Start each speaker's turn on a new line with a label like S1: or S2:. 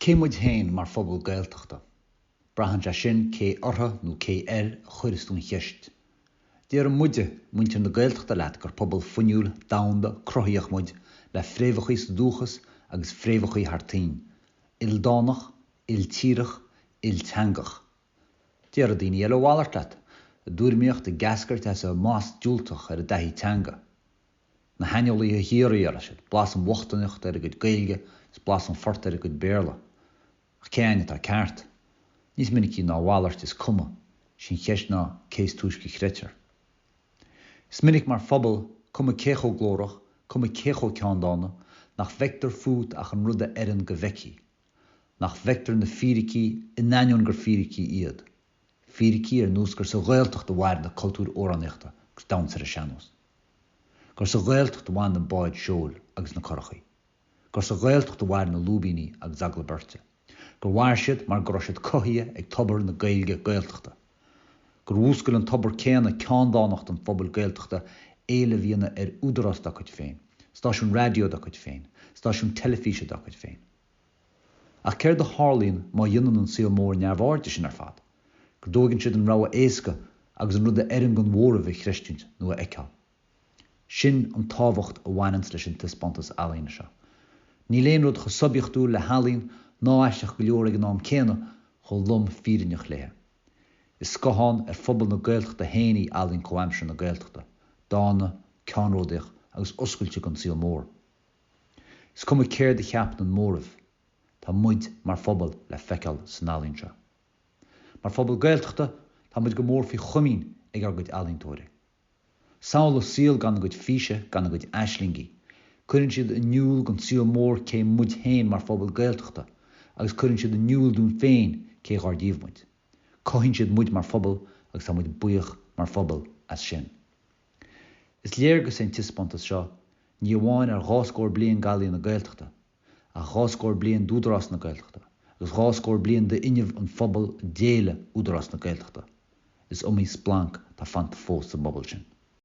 S1: Cé muid héin mar phobal gaeltachta. Brahan se sin cé ortha nó cé chuiristún cheist. Déar muide muintir na gaeltachta leat gur pobal funiúil damda crothaíoch muid le fréomhachaí dúchas agus fréomhachaí hartaín. Il dánach, il tíirech, il teangach. Déar a daoine eile bhallart leat, a dúirmíocht de gascairt as a más dúiltach ar a daithí teanga. Na hainolaí a híoraí ar asid, blas an wachtanacht ar a go gailge, is blas an fort ar a go béarla. Ach céine tá ceart. Nís minic ná bhallart is cuma, sin cheist ná céis túisci chreitir. Is minic mar phobal cuma cécho glórach, cuma cécho ceandána, nach vector fút ach an rudda erin go veici. Nach vector na fíricí in nainion gur fíricí iad. Fíricí nús gur sa ghaeltacht bhair na cultúr óraníochta gus damsar a seanús. Gur sa ghaeltacht bhain na báid seol agus na corchaí. Gur sa ghaeltacht bhair na lúbíní agus agla berte. Gur bhair siad mar gur siad cothia ag tobar na gailge gaeltachta. Gur úscail an tobar céanna ceandánacht an phobal gaeltachta éile bhíonna ar údarás da chuid féin, stáisiún radio da chuid féin, stáisiún telefíse da chuid féin. Ach céir de hálíonn má dionann an síl mór neamhhairde sin ar fad. Gur dógann siad an rogha éasca agus an rudda erin gon mhóra bheith chreistint nó a eiceáil. Sin an tábhacht a bhainans leis an tispántas ealaíne seo. Ní léon rud go sobíochtú le halíonn ná aisteach go leor ag an am céanna cho lum fírineach léthe. Is scothán ar phobal na gaeltachta héanaí ealaíonn comhaimseán na gaeltachta, dána, ceanródaich agus oscailte gon síl mór. Is cuma céir de cheap an mórmh, tá muid mar phobal le feiceáil san ealaíonn seo. Mar phobal gaeltachta tá muid go mór faoi chumín ag ar goid ealaíontóirí. Saola síl gan goid físe gan goid eislingi. Cuireann siad a niúil gon síl mór cé muid héin mar phobal gaeltachta, agus cuireann siad a niúil dún féin cé gáardíomh muid. Coithíonn siad muid mar phobal agus tá muid buíoch mar phobal as sin. Is léargus an tispántas seo, ní bháin ar gháscóir bliain galíonn na gaeltachta, a gháscóir bliain dúdarás na gaeltachta, agus gháscóir bliain de inmh an phobal déile údarás na gaeltachta. Is omí splank tá fant fós sa bobbal sin.